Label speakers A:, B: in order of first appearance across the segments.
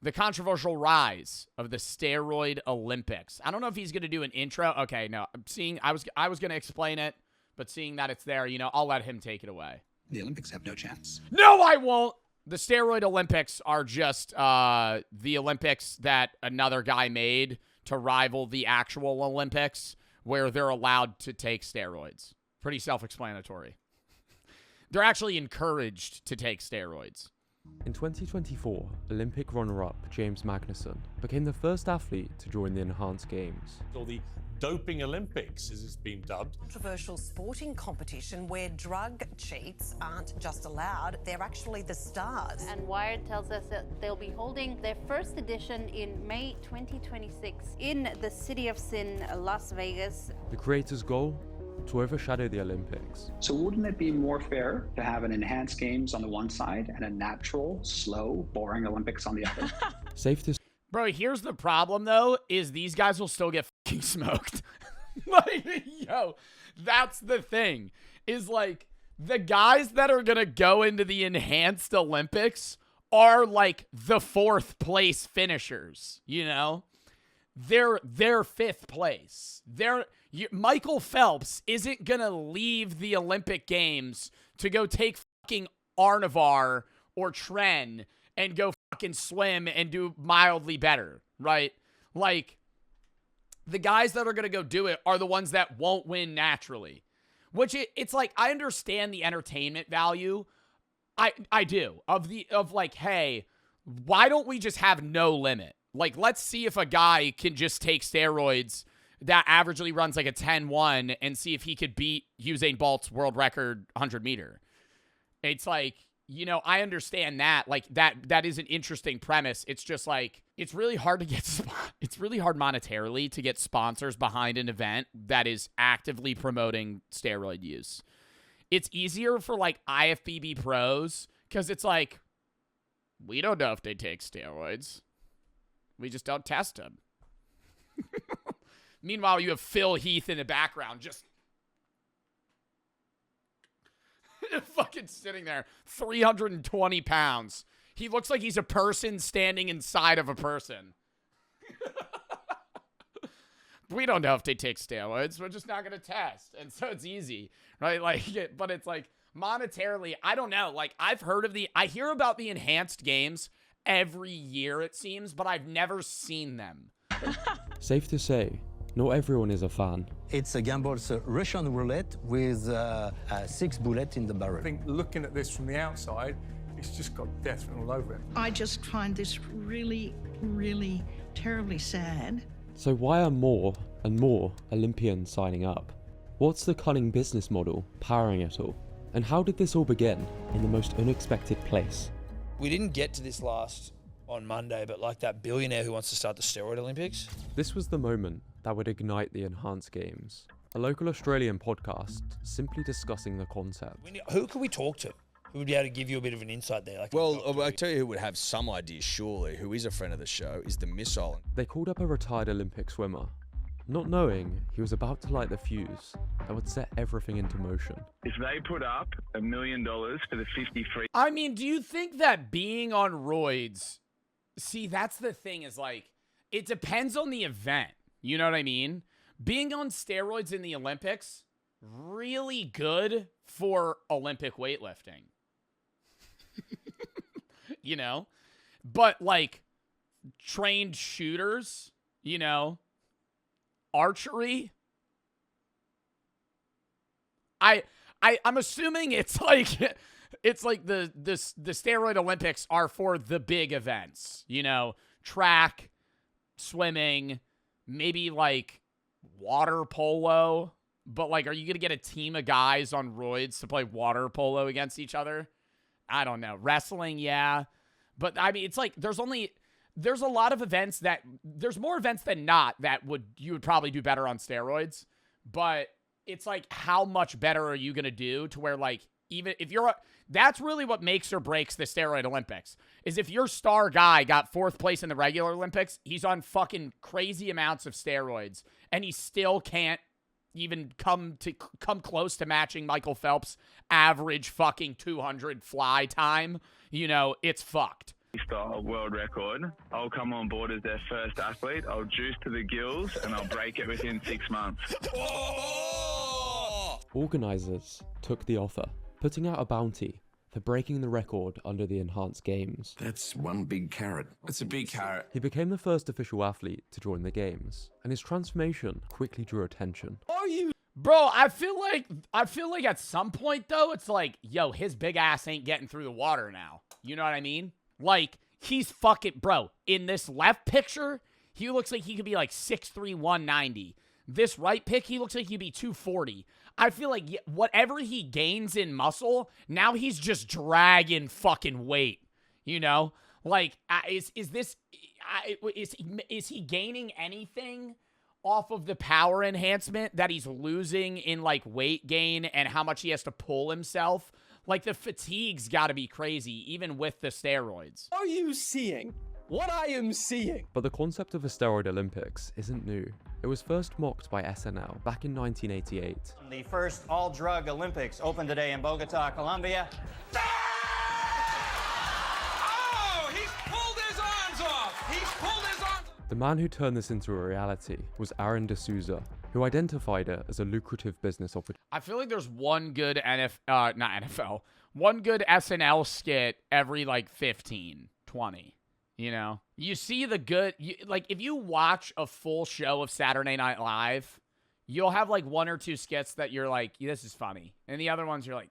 A: The controversial rise of the Steroid Olympics. I don't know if he's going to do an intro. Okay, no. I was going to explain it, but seeing that it's there, I'll let him take it away.
B: The Olympics have no chance.
A: No, I won't. The Steroid Olympics are just the Olympics that another guy made to rival the actual Olympics where they're allowed to take steroids. Pretty self-explanatory. They're actually encouraged to take steroids.
C: In 2024, Olympic runner-up James Magnussen became the first athlete to join the Enhanced Games.
D: Or the Doping Olympics, as it's been dubbed.
E: Controversial sporting competition where drug cheats aren't just allowed, they're actually the stars.
F: And Wired tells us that they'll be holding their first edition in May 2026 in the City of Sin, Las Vegas.
C: The creators' goal? To overshadow the Olympics.
B: So wouldn't it be more fair to have an enhanced games on the one side and a natural, slow, boring Olympics on the other?
C: Safe to
A: Bro, here's the problem, though, is these guys will still get fucking smoked. That's the thing. Is, the guys that are going to go into the Enhanced Olympics are, the fourth place finishers, They're fifth place. Michael Phelps isn't going to leave the Olympic Games to go take fucking Arnavar or Tren and go fucking swim and do mildly better, right? The guys that are going to go do it are the ones that won't win naturally. Which it's I understand the entertainment value. I do. Hey, why don't we just have no limit? Let's see if a guy can just take steroids that averagely runs a 10-1 and see if he could beat Usain Bolt's world record 100 meter. It's I understand that. That is an interesting premise. It's just it's really hard to get it's really hard monetarily to get sponsors behind an event that is actively promoting steroid use. It's easier for IFBB pros because it's we don't know if they take steroids. We just don't test them. Meanwhile, you have Phil Heath in the background just fucking sitting there, 320 pounds. He looks like he's a person standing inside of a person. We don't know if they take steroids. We're just not going to test. And so it's easy, right? But it's monetarily, I don't know. I've heard of I hear about the Enhanced Games every year, it seems, but I've never seen them.
C: Safe to say, not everyone is a fan.
G: It's a gamble, it's a Russian roulette with 6 bullets in the barrel.
D: I think looking at this from the outside, it's just got death written all over it.
H: I just find this really, really terribly sad.
C: So why are more and more Olympians signing up? What's the cunning business model powering it all? And how did this all begin in the most unexpected place?
I: We didn't get to this on Monday, but that billionaire who wants to start the Steroid Olympics.
C: This was the moment that would ignite the Enhanced Games. A local Australian podcast simply discussing the concept.
I: Who could we talk to? Who would be able to give you a bit of an insight there?
J: I tell you who would have some idea, surely, who is a friend of the show, is the Missile.
C: They called up a retired Olympic swimmer, not knowing he was about to light the fuse that would set everything into motion.
K: If they put up $1 million for the 53...
A: I mean, do you think that being on roids... See, that's the thing is it depends on the event. You know what I mean? Being on steroids in the Olympics, really good for Olympic weightlifting. But trained shooters, archery. I'm assuming it's the Steroid Olympics are for the big events, track, swimming, maybe water polo. But are you going to get a team of guys on roids to play water polo against each other? I don't know. Wrestling, yeah. But I mean, it's there's a lot of events there's more events than not that you would probably do better on steroids. But it's how much better are you going to do to where even if that's really what makes or breaks the Steroid Olympics is if your star guy got 4th place in the regular Olympics, he's on fucking crazy amounts of steroids and he still can't even come close to matching Michael Phelps' average fucking 200 fly time. It's fucked.
K: style world record. I'll come on board as their first athlete. I'll juice to the gills and I'll break it within 6 months.
C: Organisers took the offer, putting out a bounty for breaking the record under the enhanced games.
L: That's one big carrot. It's a big carrot.
C: He became the first official athlete to join the games, and his transformation quickly drew attention.
A: Bro, I feel like at some point though, it's like, yo, his big ass ain't getting through the water now. You know what I mean? Like, he's fucking, bro, in this left picture, he looks like he could be like 6'3", 190. This right pic, he looks like he'd be 240. I feel like whatever he gains in muscle, now he's just dragging fucking weight. You know? Like, is he gaining anything off of the power enhancement that he's losing in like weight gain and how much he has to pull himself? Like, the fatigue's got to be crazy, even with the steroids.
M: Are you seeing what I am seeing?
C: But the concept of a steroid Olympics isn't new. It was first mocked by SNL back in 1988.
N: The first all-drug Olympics open today in Bogota, Colombia.
O: Oh, he's pulled his arms off! He's pulled his arms.
C: The man who turned this into a reality was Aaron D'Souza, who identified it as a lucrative business opportunity.
A: I feel like there's one good one good SNL skit every like 15, 20. You know, you see the good, like if you watch a full show of Saturday Night Live, you'll have like one or two skits that you're like, this is funny. And the other ones you're like,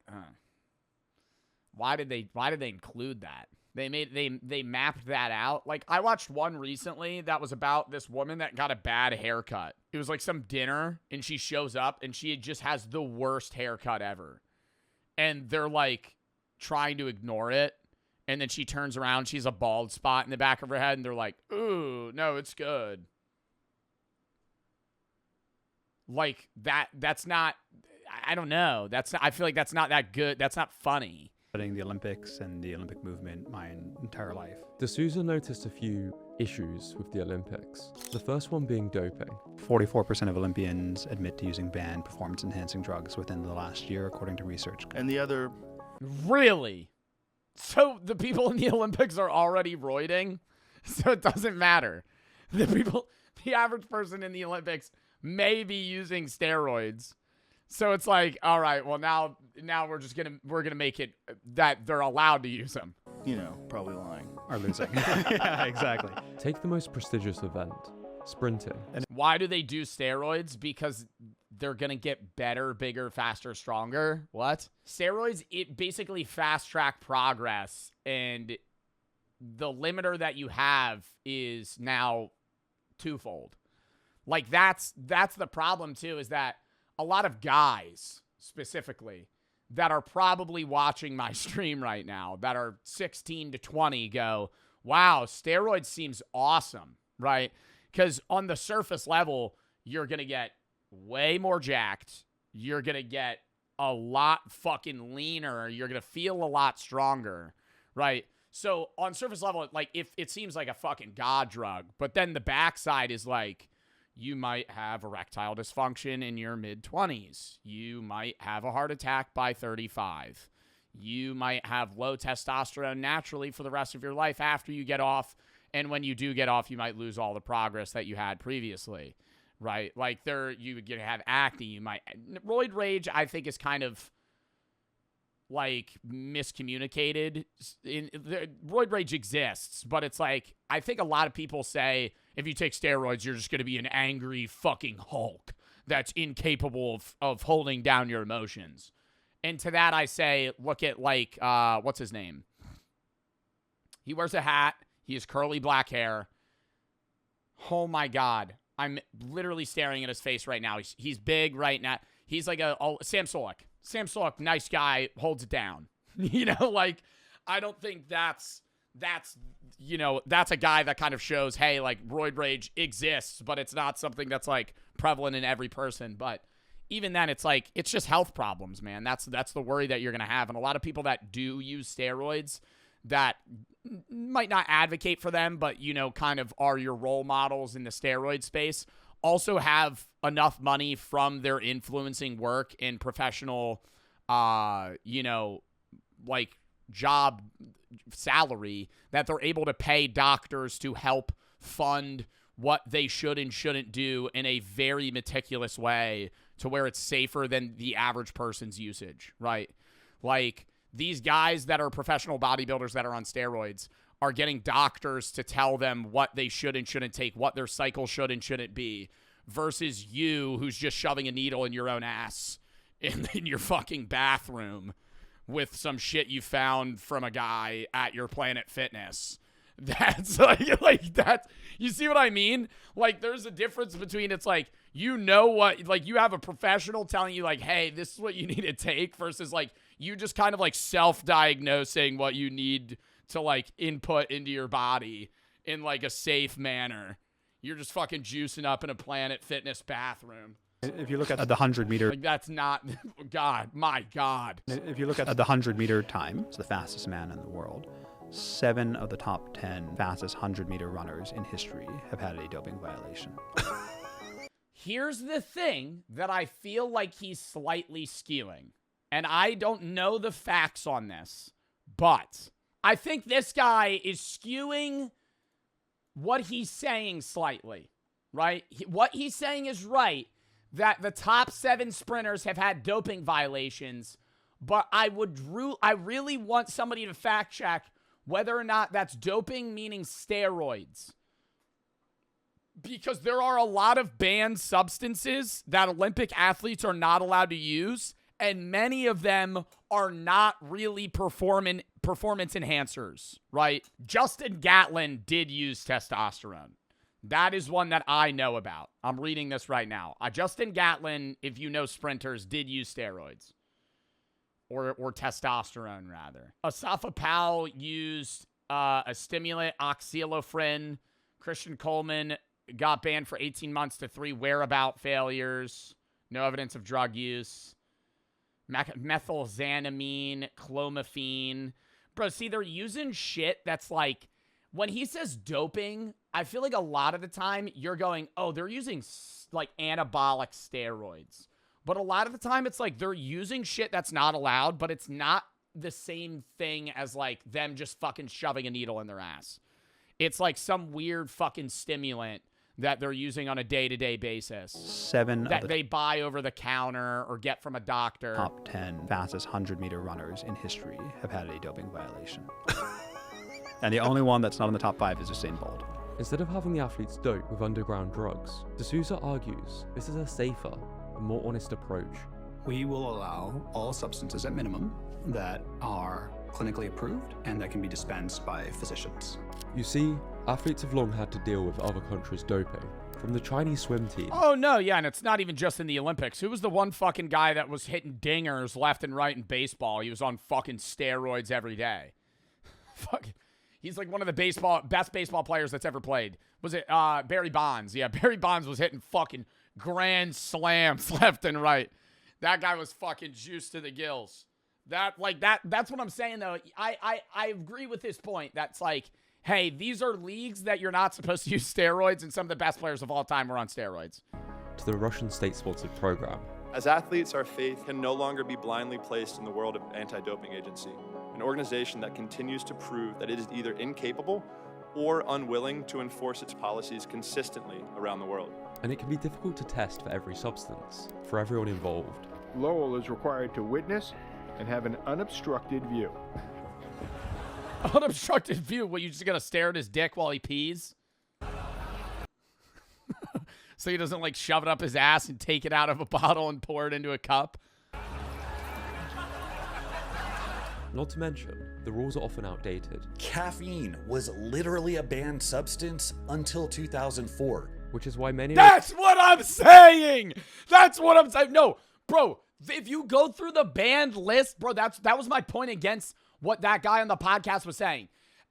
A: why did they include that? They mapped that out. Like, I watched one recently that was about this woman that got a bad haircut. It was like some dinner and she shows up and she just has the worst haircut ever. And they're like trying to ignore it. And then she turns around, she's a bald spot in the back of her head, and they're like, ooh, no, it's good. Like, that's not, I don't know. I feel like that's not that good. That's not funny.
P: Studying the Olympics and the Olympic movement my entire life.
C: D'Souza noticed a few issues with the Olympics. The first one being doping.
P: 44% of Olympians admit to using banned performance-enhancing drugs within the last year, according to research.
L: And the other...
A: Really? So the people in the Olympics are already roiding, so it doesn't matter. The average person in the Olympics may be using steroids. So it's like, all right, well now we're gonna make it that they're allowed to use them.
L: You know, probably lying.
P: Are losing. Yeah, exactly.
C: Take the most prestigious event, sprinting.
A: Why do they do steroids? Because they're going to get better, bigger, faster, stronger. What? Steroids, it basically fast-track progress, and the limiter that you have is now twofold. Like, that's the problem, too, is that a lot of guys, specifically, that are probably watching my stream right now, that are 16 to 20, go, wow, steroids seems awesome, right? Because on the surface level, you're going to get way more jacked. You're going to get a lot fucking leaner. You're going to feel a lot stronger, right? So on surface level, like, if it seems like a fucking god drug, but then the backside is like, you might have erectile dysfunction in your mid-20s. You might have a heart attack by 35. You might have low testosterone naturally for the rest of your life after you get off. And when you do get off, you might lose all the progress that you had previously, right? Like, you would have acne. You might... Roid rage, I think, is kind of, like, miscommunicated. Roid rage exists, but it's like, I think a lot of people say, if you take steroids, you're just going to be an angry fucking Hulk that's incapable of holding down your emotions. And to that, I say, look at, like, what's his name? He wears a hat. He has curly black hair. Oh, my God. I'm literally staring at his face right now. He's big right now. He's like a Sam Sulek. Sam Sulek, nice guy, holds it down. You know, like, I don't think that's a guy that kind of shows, hey, like, roid rage exists, but it's not something that's, like, prevalent in every person. But even then, it's like, it's just health problems, man. That's the worry that you're going to have. And a lot of people that do use steroids that might not advocate for them, but, you know, kind of are your role models in the steroid space, also have enough money from their influencing work in professional, you know, like, job salary that they're able to pay doctors to help fund what they should and shouldn't do in a very meticulous way to where it's safer than the average person's usage, right? Like, these guys that are professional bodybuilders that are on steroids are getting doctors to tell them what they should and shouldn't take, what their cycle should and shouldn't be, versus you who's just shoving a needle in your own ass in your fucking bathroom with some shit you found from a guy at your Planet Fitness. That's like that. You see what I mean? Like, there's a difference between, it's like, you know what, like, you have a professional telling you, like, hey, this is what you need to take, versus, like, you just kind of, like, self-diagnosing what you need to, like, input into your body in, like, a safe manner. You're just fucking juicing up in a Planet Fitness bathroom.
P: If you look at the 100-meter...
A: Like, that's not... God, my God.
P: If you look at the 100-meter time, it's the fastest man in the world. 7 of the top 10 fastest 100-meter runners in history have had a doping violation.
A: Here's the thing that I feel like he's slightly skewing. And I don't know the facts on this, but I think this guy is skewing what he's saying slightly, right? What he's saying is right, that the top 7 sprinters have had doping violations, but I really want somebody to fact check whether or not that's doping, meaning steroids. Because there are a lot of banned substances that Olympic athletes are not allowed to use, and many of them are not really performance enhancers, right? Justin Gatlin did use testosterone. That is one that I know about. I'm reading this right now. Justin Gatlin, if you know sprinters, did use steroids. Or testosterone, rather. Asafa Powell used a stimulant, oxylofrin. Christian Coleman got banned for 18 months to 3 whereabout failures. No evidence of drug use. Methylxanamine, clomiphene. Bro, see, they're using shit that's like, when he says doping, I feel like a lot of the time you're going, oh, they're using like anabolic steroids. But a lot of the time it's like they're using shit that's not allowed, but it's not the same thing as like them just fucking shoving a needle in their ass. It's like some weird fucking stimulant that they're using on a day-to-day basis.
P: 7
A: that
P: of
A: they buy over the counter or get from a doctor.
P: Top 10 fastest 100-meter runners in history have had a doping violation. And the only one that's not in the top 5 is Usain Bolt.
C: Instead of having the athletes dope with underground drugs, D'Souza argues this is a safer and more honest approach.
B: We will allow all substances at minimum that are clinically approved and that can be dispensed by physicians.
C: You see, athletes have long had to deal with other countries' doping. From the Chinese swim team.
A: Oh, no, yeah, and it's not even just in the Olympics. Who was the one fucking guy that was hitting dingers left and right in baseball? He was on fucking steroids every day. Fuck. He's like one of the best baseball players that's ever played. Was it Barry Bonds? Yeah, Barry Bonds was hitting fucking grand slams left and right. That guy was fucking juiced to the gills. That's what I'm saying, though. I agree with this point. That's like, hey, these are leagues that you're not supposed to use steroids, and some of the best players of all time were on steroids.
C: To the Russian state-sponsored program.
Q: As athletes, our faith can no longer be blindly placed in the world of anti-doping agency, an organization that continues to prove that it is either incapable or unwilling to enforce its policies consistently around the world.
C: And it can be difficult to test for every substance, for everyone involved.
R: Lowell is required to witness and have an unobstructed view.
A: Unobstructed view? What, you just gonna stare at his dick while he pees? So he doesn't like shove it up his ass and take it out of a bottle and pour it into a cup?
C: Not to mention, the rules are often outdated.
S: Caffeine was literally a banned substance until 2004.
C: Which is why many...
A: That's what I'm saying! That's what I'm saying! No, bro, if you go through the banned list, bro, that was my point against what that guy on the podcast was saying.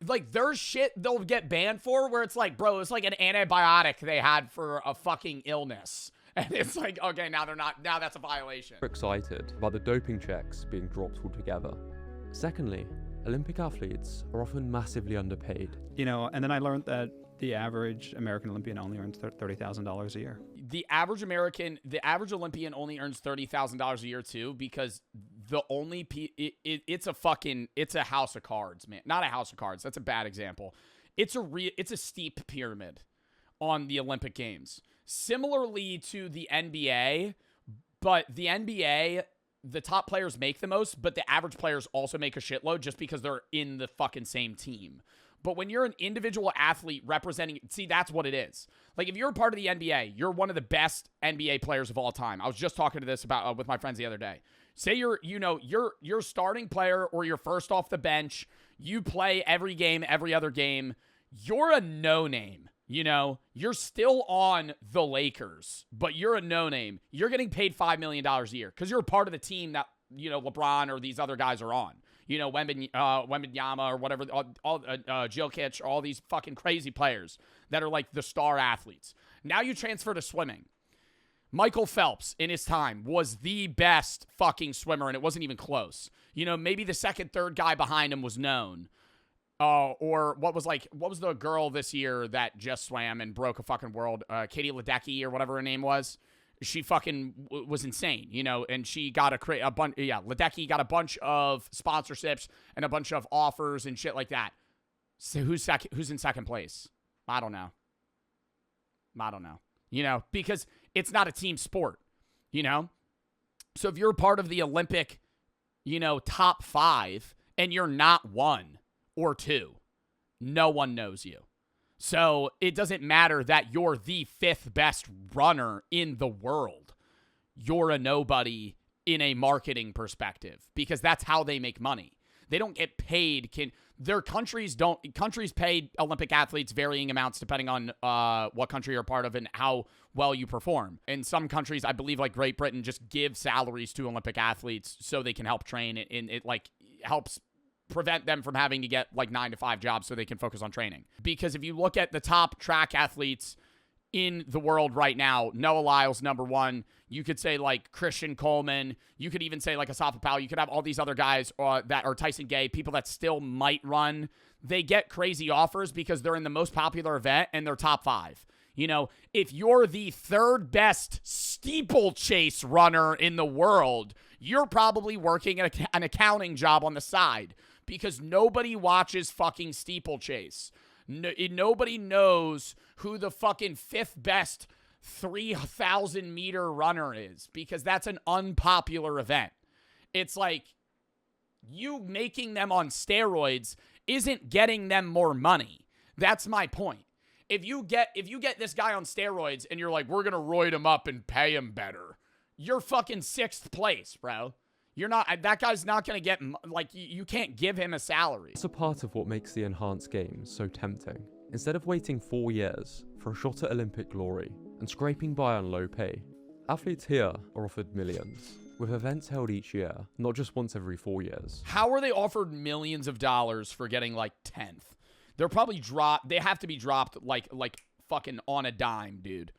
A: Like, there's shit they'll get banned for where it's like, bro, it's like an antibiotic they had for a fucking illness. And it's like, okay, now that's a violation.
C: We're excited about the doping checks being dropped altogether. Secondly, Olympic athletes are often massively underpaid.
P: You know, and then I learned that the average American Olympian only earns $30,000 a year.
A: The average Olympian only earns $30,000 a year too, because the only it's a house of cards, man. Not a house of cards. That's a bad example. It's a steep pyramid on the Olympic Games. Similarly to the NBA, but the NBA, the top players make the most, but the average players also make a shitload just because they're in the fucking same team. But when you're an individual athlete representing, see, that's what it is. Like, if you're a part of the NBA, you're one of the best NBA players of all time. I was just talking to this about with my friends the other day. Say you're starting player or you're first off the bench. You play every game, every other game. You're a no-name. You're still on the Lakers, but you're a no-name. You're getting paid $5 million a year because you're a part of the team that, LeBron or these other guys are on. Wembanyama or whatever, Jokic, all these fucking crazy players that are like the star athletes. Now you transfer to swimming. Michael Phelps, in his time, was the best fucking swimmer, and it wasn't even close. Maybe the second, third guy behind him was known. Or what was the girl this year that just swam and broke a fucking world? Katie Ledecky or whatever her name was. She fucking was insane, and she got a bunch. Yeah, Ledecky got a bunch of sponsorships and a bunch of offers and shit like that. So who's in second place? I don't know. Because it's not a team sport, So if you're part of the Olympic, top 5 and you're not 1 or 2, no one knows you. So it doesn't matter that you're the 5th best runner in the world. You're a nobody in a marketing perspective because that's how they make money. They don't get paid. Countries pay Olympic athletes varying amounts depending on what country you're part of and how well you perform. In some countries, I believe like Great Britain, just give salaries to Olympic athletes so they can help train, and it like helps prevent them from having to get like 9-to-5 jobs so they can focus on training. Because if you look at the top track athletes in the world right now, Noah Lyles, number 1. You could say like Christian Coleman. You could even say like Asafa Powell. You could have all these other guys that are Tyson Gay, people that still might run. They get crazy offers because they're in the most popular event and they're top 5. If you're the 3rd best steeplechase runner in the world, you're probably working an accounting job on the side. Because nobody watches fucking steeplechase. Nobody knows who the fucking 5th best 3,000 meter runner is. Because that's an unpopular event. It's like you making them on steroids isn't getting them more money. That's my point. If you get this guy on steroids and you're like, we're going to roid him up and pay him better, you're fucking 6th place, bro. That guy's not going to get, like, you can't give him a salary.
C: It's a part of what makes the enhanced games so tempting. Instead of waiting 4 years for a shot at Olympic glory and scraping by on low pay, athletes here are offered millions, with events held each year, not just once every 4 years.
A: How are they offered millions of dollars for getting like 10th? They're probably they have to be dropped like fucking on a dime, dude.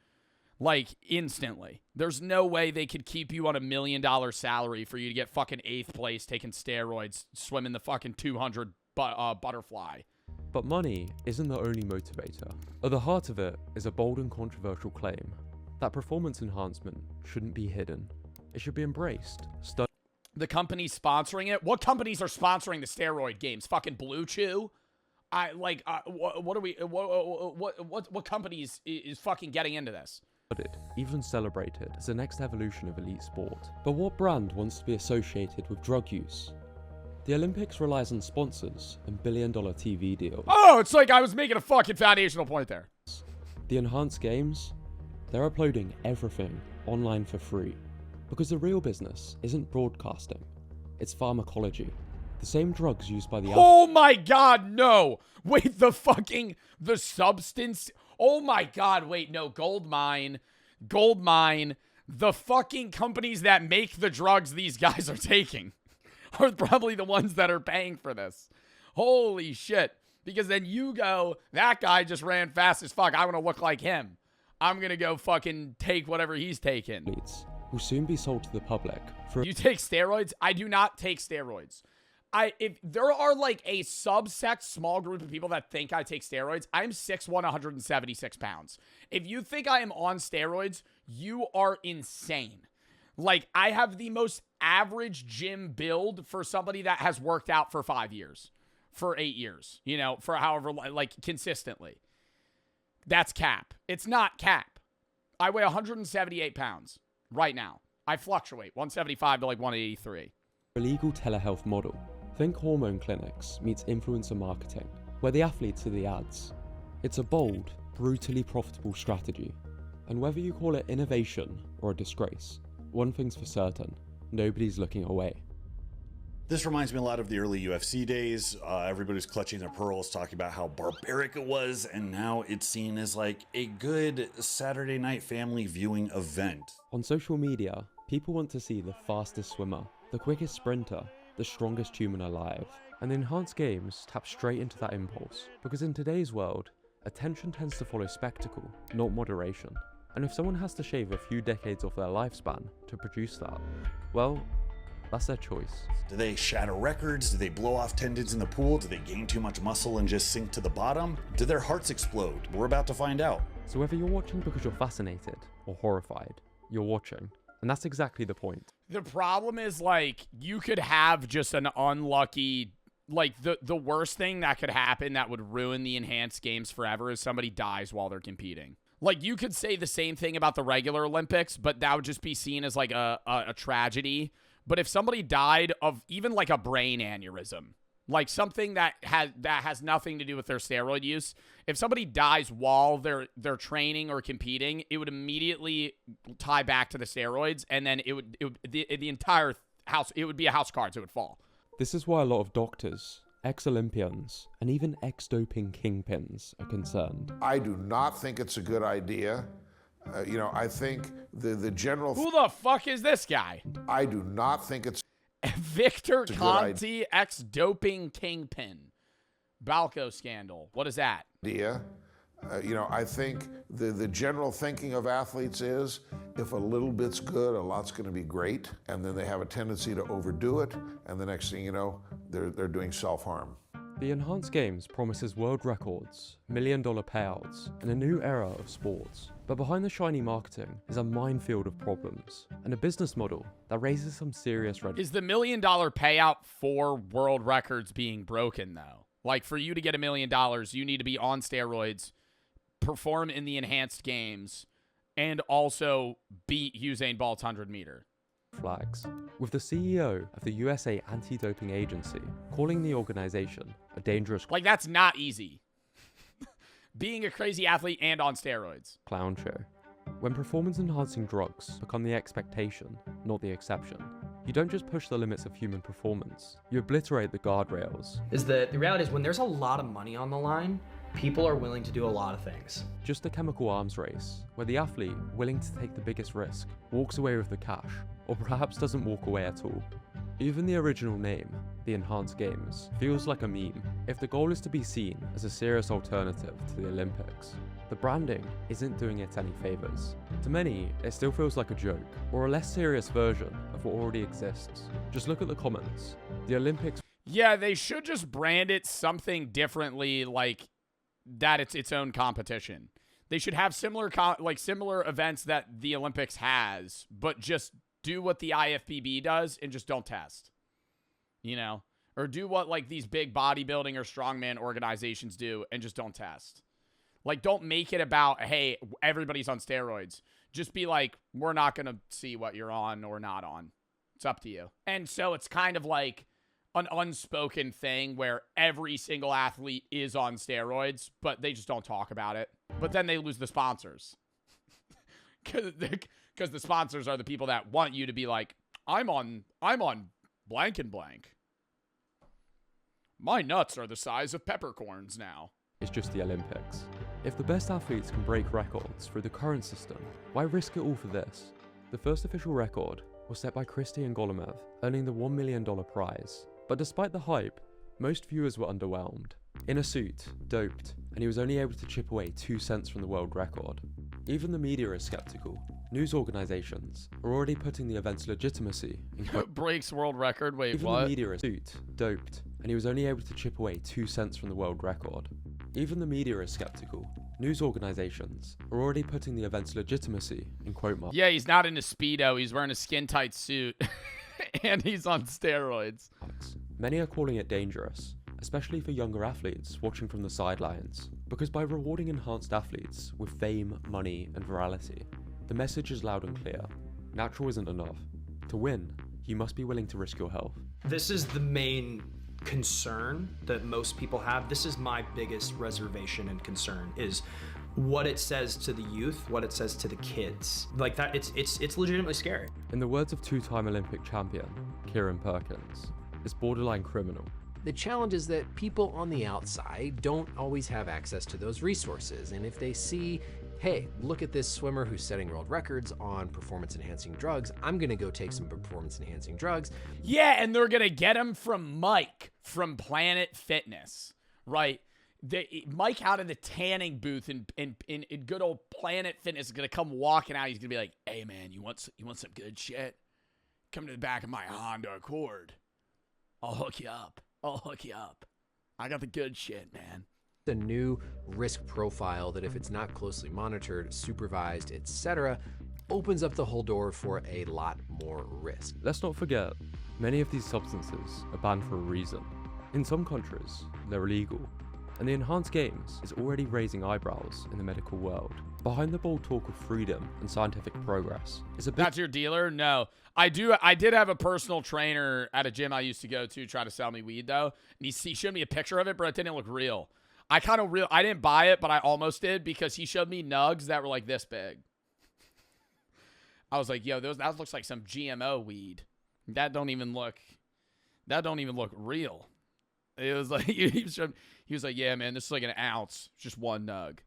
A: Like, instantly. There's no way they could keep you on $1 million salary for you to get fucking 8th place taking steroids, swimming the fucking 200 butterfly.
C: But money isn't the only motivator. At the heart of it is a bold and controversial claim that performance enhancement shouldn't be hidden. It should be embraced.
A: The companies sponsoring it? What companies are sponsoring the steroid games? Fucking Blue Chew? What companies is fucking getting into this?
C: Even celebrated as the next evolution of elite sport. But what brand wants to be associated with drug use? The Olympics relies on sponsors and billion-dollar TV deals.
A: Oh, it's like I was making a fucking foundational point there.
C: The enhanced games, they're uploading everything online for free. Because the real business isn't broadcasting, it's pharmacology. The same drugs used by the...
A: Oh my god, no! Wait, the substance... Oh my god, wait, no, Goldmine, the fucking companies that make the drugs these guys are taking are probably the ones that are paying for this. Holy shit. Because then you go, that guy just ran fast as fuck. I want to look like him. I'm going to go fucking take whatever he's taking.
C: Will soon be sold to the public.
A: You take steroids? I do not take steroids. If there are like a subsect small group of people that think I take steroids, I'm 6'1", 176 pounds. If you think I am on steroids, you are insane. Like, I have the most average gym build for somebody that has worked out for 5 years, for 8 years, you know, for however, like, consistently. That's cap. It's not cap. I weigh 178 pounds right now. I fluctuate 175 to like 183.
C: Illegal telehealth model. Think hormone clinics meets influencer marketing, where the athletes are the ads. It's a bold, brutally profitable strategy. And whether you call it innovation or a disgrace, one thing's for certain, nobody's looking away.
S: This reminds me a lot of the early UFC days. Everybody's clutching their pearls, talking about how barbaric it was, and now it's seen as like a good Saturday night family viewing event.
C: On social media, people want to see the fastest swimmer, the quickest sprinter, the strongest human alive. And the enhanced games tap straight into that impulse, because in today's world, attention tends to follow spectacle, not moderation. And if someone has to shave a few decades off their lifespan to produce that, well, that's their choice.
S: Do they shatter records? Do they blow off tendons in the pool? Do they gain too much muscle and just sink to the bottom? Do their hearts explode? We're about to find out.
C: So whether you're watching because you're fascinated or horrified, you're watching. And that's exactly the point.
A: The problem is, like, you could have just an unlucky, like, the worst thing that could happen that would ruin the enhanced games forever is somebody dies while they're competing. Like, you could say the same thing about the regular Olympics, but that would just be seen as, like, a tragedy. But if somebody died of even, like, a brain aneurysm, like something that has nothing to do with their steroid use, if somebody dies while they're training or competing, it would immediately tie back to the steroids, and then the entire house, it would be a house of cards. It would fall.
C: This is why a lot of doctors, ex-Olympians, and even ex-doping kingpins are concerned.
T: I do not think it's a good idea. I think the general...
A: Who the fuck is this guy?
T: I do not think it's...
A: Victor Conti, ex-doping kingpin. Balco scandal. What is that?
T: Idea. I think the general thinking of athletes is if a little bit's good, a lot's going to be great. And then they have a tendency to overdo it. And the next thing you know, they're doing self-harm.
C: The enhanced games promises world records, million-dollar payouts, and a new era of sports. But behind the shiny marketing is a minefield of problems, and a business model that raises some serious red.
A: Is the $1 million payout for world records being broken, though? Like, for you to get $1 million, you need to be on steroids, perform in the enhanced games, and also beat Usain Bolt's 100-meter.
C: Flags, with the CEO of the USA Anti-Doping Agency calling the organization a dangerous,
A: like, that's not easy. Being a crazy athlete and on steroids.
C: Clown show. When performance-enhancing drugs become the expectation, not the exception, you don't just push the limits of human performance, you obliterate the guardrails.
U: The reality is when there's a lot of money on the line, people are willing to do a lot of things.
C: Just a chemical arms race, where the athlete, willing to take the biggest risk, walks away with the cash, or perhaps doesn't walk away at all. Even the original name, the Enhanced Games, feels like a meme. If the goal is to be seen as a serious alternative to the Olympics, the branding isn't doing it any favors. To many, it still feels like a joke, or a less serious version of what already exists. Just look at the comments. The Olympics...
A: Yeah, they should just brand it something differently, like that it's its own competition. They should have similar events that the Olympics has, but just do what the IFBB does and just don't test, or do what like these big bodybuilding or strongman organizations do and just don't test. Like, don't make it about, hey, everybody's on steroids. Just be like, we're not going to see what you're on or not on. It's up to you. And so it's kind of like an unspoken thing where every single athlete is on steroids, but they just don't talk about it. But then they lose the sponsors. Because the sponsors are the people that want you to be like, I'm on blank and blank. My nuts are the size of peppercorns now.
C: It's just the Olympics. If the best athletes can break records through the current system, why risk it all for this? The first official record was set by Christian Golomev, earning the $1 million prize. But despite the hype, most viewers were underwhelmed. In a suit, doped, and he was only able to chip away 2 cents from the world record. Even the media is skeptical. News organizations are already putting the event's legitimacy in
A: breaks world record. Wait,
C: Even
A: what?
C: The media is suit, doped, and he was only able to chip away 2 cents from the world record. Even the media is skeptical. News organizations are already putting the event's legitimacy in quote marks.
A: Yeah, he's not in a Speedo. He's wearing a skin-tight suit. And he's on steroids.
C: Many are calling it dangerous, especially for younger athletes watching from the sidelines, because by rewarding enhanced athletes with fame, money, and virality, the message is loud and clear. Natural isn't enough. To win, you must be willing to risk your health.
U: This is the main concern that most people have. This is my biggest reservation and concern, is what it says to the youth, what it says to the kids. Like that, it's legitimately scary.
C: In the words of two-time Olympic champion Kieran Perkins, it's borderline criminal.
E: The challenge is that people on the outside don't always have access to those resources, and if they see, hey, look at this swimmer who's setting world records on performance-enhancing drugs, I'm gonna go take some performance-enhancing drugs.
A: Yeah, and they're gonna get him from Mike from Planet Fitness, right? Mike out of the tanning booth in good old Planet Fitness is gonna come walking out. He's gonna be like, "Hey man, you want some good shit? Come to the back of my Honda Accord. I'll hook you up. I got the good shit, man."
E: A new risk profile that, if it's not closely monitored, supervised, etc., opens up the whole door for a lot more risk.
C: Let's not forget, many of these substances are banned for a reason. In some countries, they're illegal. And the Enhanced Games is already raising eyebrows in the medical world. Behind the bold talk of freedom and scientific progress is a big—
A: That's your dealer? No. I did have a personal trainer at a gym I used to go to try to sell me weed, though. And he showed me a picture of it, but it didn't look real. I didn't buy it, but I almost did, because he showed me nugs that were like this big. I was like, yo, that looks like some GMO weed. That don't even look real. It was like, he was like, yeah, man, this is like an ounce. Just one nug.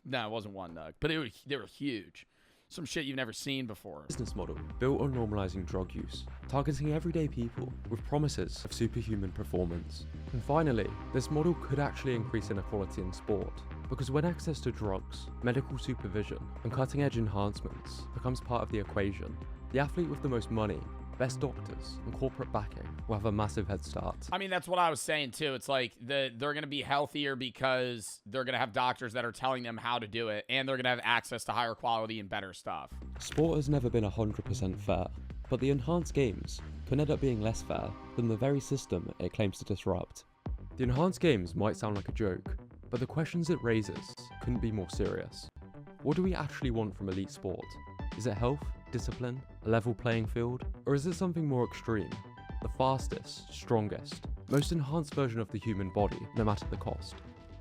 A: No, it wasn't one nug, but they were huge. Some shit you've never seen before.
C: Business model built on normalizing drug use, targeting everyday people with promises of superhuman performance. And finally, this model could actually increase inequality in sport, because when access to drugs, medical supervision, and cutting-edge enhancements becomes part of the equation, the athlete with the most money, best doctors, and corporate backing will have a massive head start.
A: I mean, that's what I was saying too. It's like they're going to be healthier because they're going to have doctors that are telling them how to do it, and they're going to have access to higher quality and better stuff.
C: Sport has never been 100% fair, but the Enhanced Games can end up being less fair than the very system it claims to disrupt. The Enhanced Games might sound like a joke, but the questions it raises couldn't be more serious. What do we actually want from elite sport? Is it health, discipline, a level playing field? Or is it something more extreme? The fastest, strongest, most enhanced version of the human body, no matter the cost.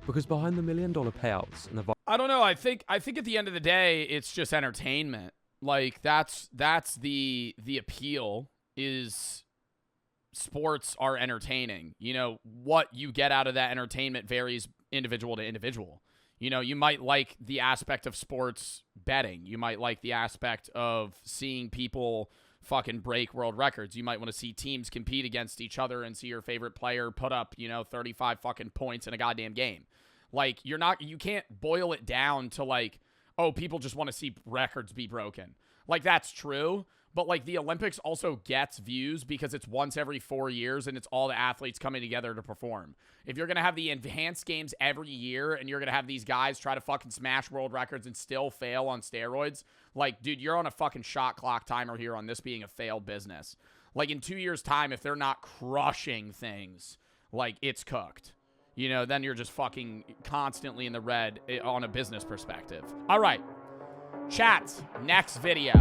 C: Because behind the $1 million payouts and the—
A: I don't know. I think at the end of the day, it's just entertainment. Like that's the appeal, is sports are entertaining. You know, what you get out of that entertainment varies individual to individual. You know, you might like the aspect of sports betting. You might like the aspect of seeing people fucking break world records. You might want to see teams compete against each other and see your favorite player put up, 35 fucking points in a goddamn game. Like, you can't boil it down to like, oh, people just want to see records be broken. Like, that's true. But like, the Olympics also gets views because it's once every 4 years and it's all the athletes coming together to perform. If you're going to have the Enhanced Games every year and you're going to have these guys try to fucking smash world records and still fail on steroids, like, dude, you're on a fucking shot clock timer here on this being a failed business. Like, in 2 years' time, if they're not crushing things, like, it's cooked. Then you're just fucking constantly in the red on a business perspective. All right. Chat, next video.